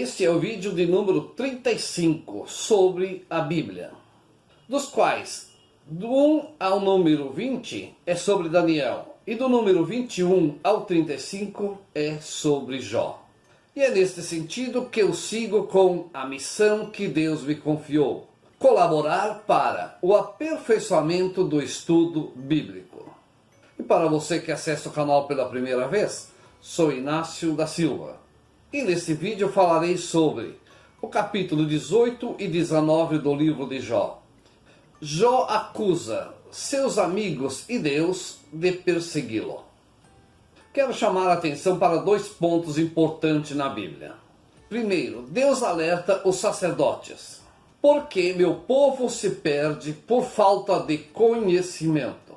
Este é o vídeo de número 35 sobre a Bíblia, dos quais do 1 ao número 20 é sobre Daniel e do número 21 ao 35 é sobre Jó. E é neste sentido que eu sigo com a missão que Deus me confiou: colaborar para o aperfeiçoamento do estudo bíblico. E para você que acessa o canal pela primeira vez, sou Inácio da Silva. E neste vídeo eu falarei sobre o capítulo 18 e 19 do livro de Jó. Jó acusa seus amigos e Deus de persegui-lo. Quero chamar a atenção para dois pontos importantes na Bíblia. Primeiro, Deus alerta os sacerdotes: porque meu povo se perde por falta de conhecimento.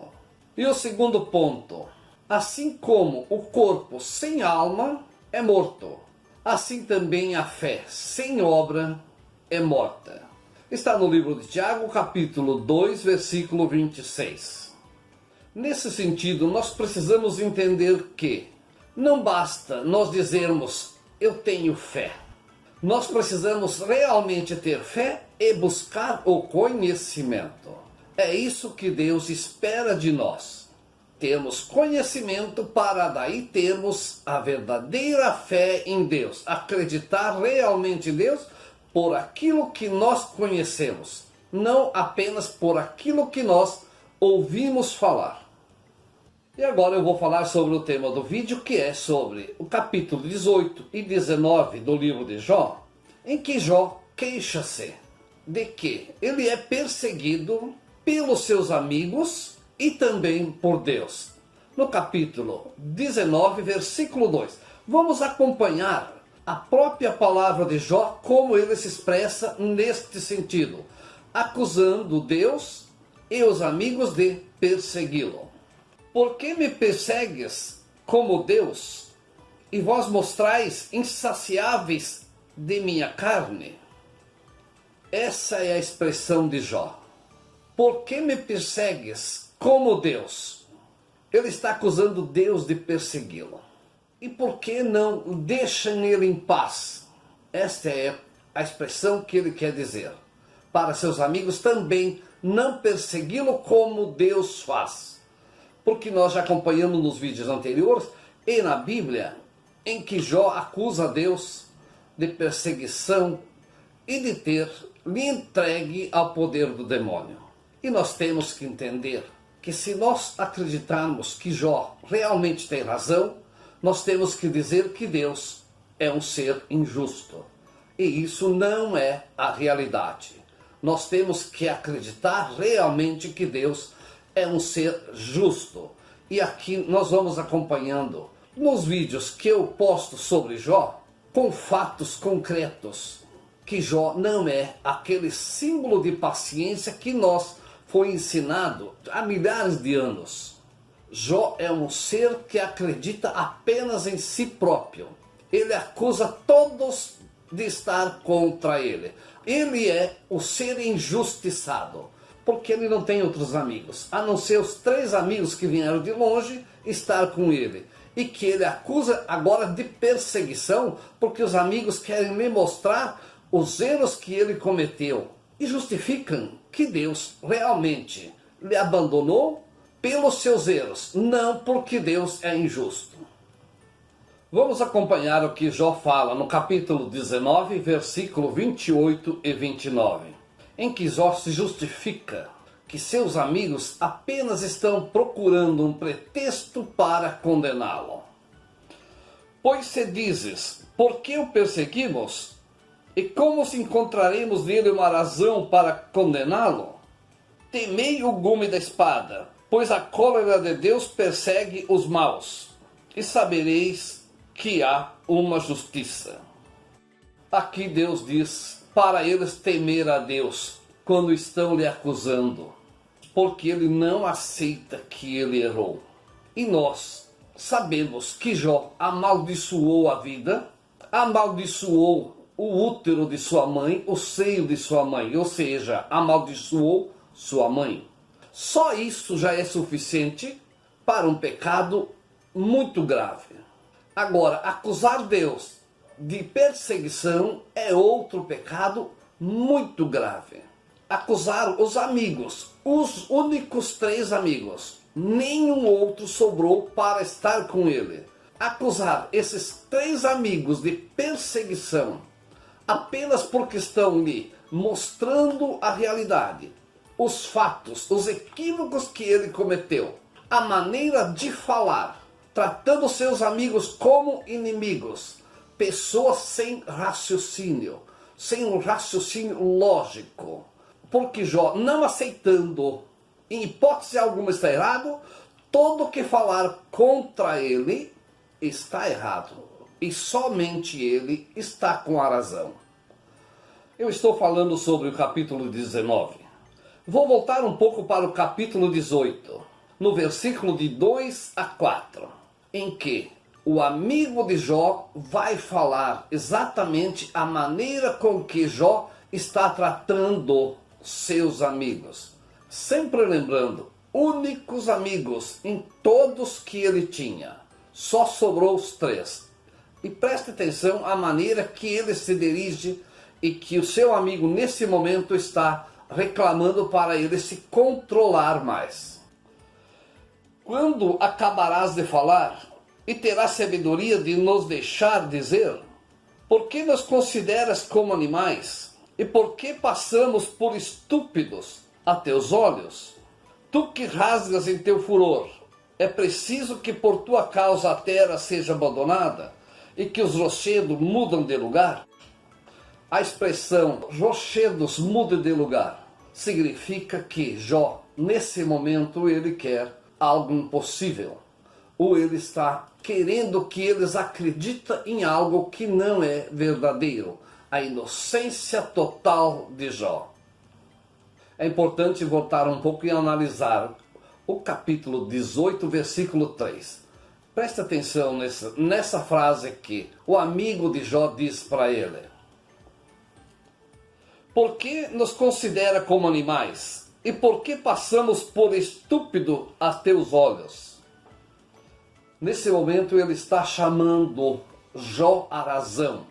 E o segundo ponto: assim como o corpo sem alma é morto, assim também a fé sem obra é morta. Está no livro de Tiago, capítulo 2, versículo 26. Nesse sentido, nós precisamos entender que não basta nós dizermos eu tenho fé. Nós precisamos realmente ter fé e buscar o conhecimento. É isso que Deus espera de nós. Termos conhecimento para daí termos a verdadeira fé em Deus. Acreditar realmente em Deus por aquilo que nós conhecemos, não apenas por aquilo que nós ouvimos falar. E agora eu vou falar sobre o tema do vídeo, que é sobre o capítulo 18 e 19 do livro de Jó, em que Jó queixa-se de que ele é perseguido pelos seus amigos e também por Deus. No capítulo 19, versículo 2, vamos acompanhar a própria palavra de Jó, como ele se expressa neste sentido, acusando Deus e os amigos de persegui-lo. Por que me persegues como Deus, e vós mostrais insaciáveis de minha carne? Essa é a expressão de Jó. Por que me persegues como Deus? Ele está acusando Deus de persegui-lo. E por que não deixam ele em paz? Esta é a expressão que ele quer dizer. Para seus amigos também não persegui-lo como Deus faz. Porque nós já acompanhamos nos vídeos anteriores e na Bíblia, em que Jó acusa Deus de perseguição e de ter lhe entregue ao poder do demônio. E nós temos que entender que se nós acreditarmos que Jó realmente tem razão, nós temos que dizer que Deus é um ser injusto. E isso não é a realidade. Nós temos que acreditar realmente que Deus é um ser justo. E aqui nós vamos acompanhando nos vídeos que eu posto sobre Jó, com fatos concretos, que Jó não é aquele símbolo de paciência que nós foi ensinado há milhares de anos. Jó é um ser que acredita apenas em si próprio. Ele acusa todos de estar contra ele. Ele é o ser injustiçado, porque ele não tem outros amigos, a não ser os 3 amigos que vieram de longe estar com ele. E que ele acusa agora de perseguição, porque os amigos querem lhe mostrar os erros que ele cometeu. E justificam que Deus realmente lhe abandonou pelos seus erros, não porque Deus é injusto. Vamos acompanhar o que Jó fala no capítulo 19, versículo 28 e 29, em que Jó se justifica que seus amigos apenas estão procurando um pretexto para condená-lo. Pois se dizes, por que o perseguimos? E como se encontraremos nele uma razão para condená-lo? Temei o gume da espada, pois a cólera de Deus persegue os maus, e sabereis que há uma justiça. Aqui Deus diz para eles temer a Deus quando estão lhe acusando, porque ele não aceita que ele errou. E nós sabemos que Jó amaldiçoou a vida, amaldiçoou o útero de sua mãe, o seio de sua mãe, ou seja, amaldiçoou sua mãe. Só isso já é suficiente para um pecado muito grave. Agora, acusar Deus de perseguição é outro pecado muito grave. Acusar os amigos, os únicos 3 amigos, nenhum outro sobrou para estar com ele. Acusar esses 3 amigos de perseguição apenas porque estão lhe mostrando a realidade, os fatos, os equívocos que ele cometeu, a maneira de falar, tratando seus amigos como inimigos, pessoas sem raciocínio, sem um raciocínio lógico. Porque Jó, não aceitando, em hipótese alguma está errado, todo que falar contra ele está errado. E somente ele está com a razão. Eu estou falando sobre o capítulo 19. Vou voltar um pouco para o capítulo 18, no versículo de 2 a 4, em que o amigo de Jó vai falar exatamente a maneira com que Jó está tratando seus amigos. Sempre lembrando, únicos amigos em todos que ele tinha. Só sobrou os 3. E preste atenção à maneira que ele se dirige e que o seu amigo nesse momento está reclamando para ele se controlar mais. Quando acabarás de falar e terás sabedoria de nos deixar dizer? Por que nos consideras como animais? E por que passamos por estúpidos a teus olhos? Tu que rasgas em teu furor, é preciso que por tua causa a terra seja abandonada e que os rochedos mudam de lugar? A expressão rochedos mudam de lugar significa que Jó, nesse momento, ele quer algo impossível. Ou ele está querendo que eles acreditem em algo que não é verdadeiro. A inocência total de Jó. É importante voltar um pouco e analisar o capítulo 18, versículo 3. Preste atenção nessa frase aqui. O amigo de Jó diz para ele: por que nos considera como animais? E por que passamos por estúpido a teus olhos? Nesse momento ele está chamando Jó à razão.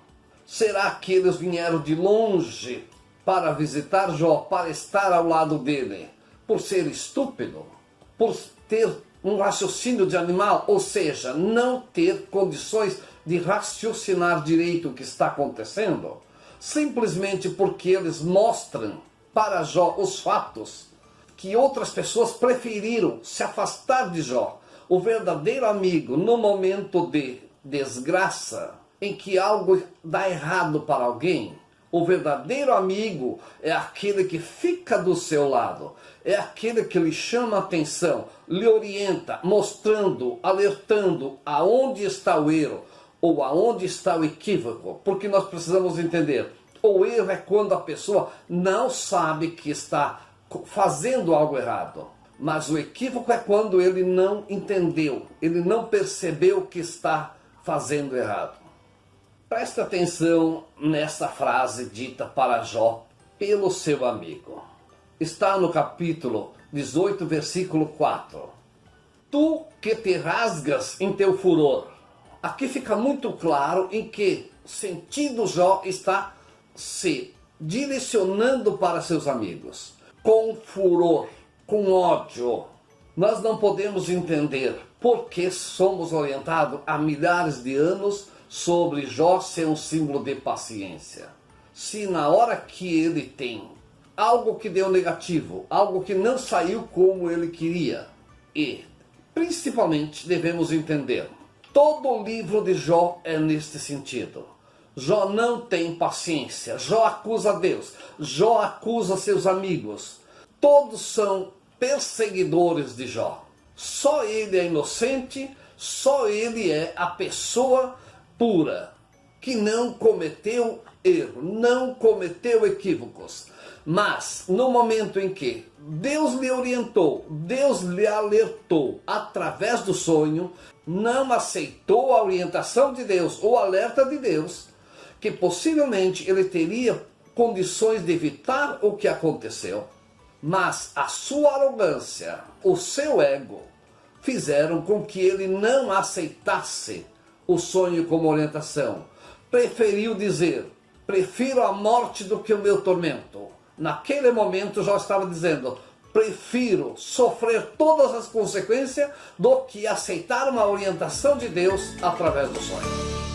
Será que eles vieram de longe para visitar Jó, para estar ao lado dele, por ser estúpido? Por ter um raciocínio de animal, ou seja, não ter condições de raciocinar direito o que está acontecendo? Simplesmente porque eles mostram para Jó os fatos que outras pessoas preferiram se afastar de Jó. O verdadeiro amigo, no momento de desgraça, em que algo dá errado para alguém, o verdadeiro amigo é aquele que fica do seu lado, é aquele que lhe chama a atenção, lhe orienta, mostrando, alertando aonde está o erro ou aonde está o equívoco, porque nós precisamos entender, o erro é quando a pessoa não sabe que está fazendo algo errado, mas o equívoco é quando ele não entendeu, ele não percebeu que está fazendo errado. Preste atenção nessa frase dita para Jó pelo seu amigo. Está no capítulo 18, versículo 4. Tu que te rasgas em teu furor. Aqui fica muito claro em que sentido Jó está se direcionando para seus amigos. Com furor, com ódio. Nós não podemos entender por que somos orientados há milhares de anos sobre Jó ser um símbolo de paciência. Se na hora que ele tem algo que deu negativo, algo que não saiu como ele queria, e principalmente devemos entender, todo o livro de Jó é neste sentido. Jó não tem paciência, Jó acusa Deus, Jó acusa seus amigos, todos são perseguidores de Jó. Só ele é inocente, só ele é a pessoa pura, que não cometeu erro, não cometeu equívocos. Mas no momento em que Deus lhe orientou, Deus lhe alertou através do sonho, não aceitou a orientação de Deus, o alerta de Deus, que possivelmente ele teria condições de evitar o que aconteceu, mas a sua arrogância, o seu ego, fizeram com que ele não aceitasse o sonho como orientação. preferiu dizer: prefiro a morte do que o meu tormento. Naquele momento já estava dizendo: prefiro sofrer todas as consequências do que aceitar uma orientação de Deus através do sonho.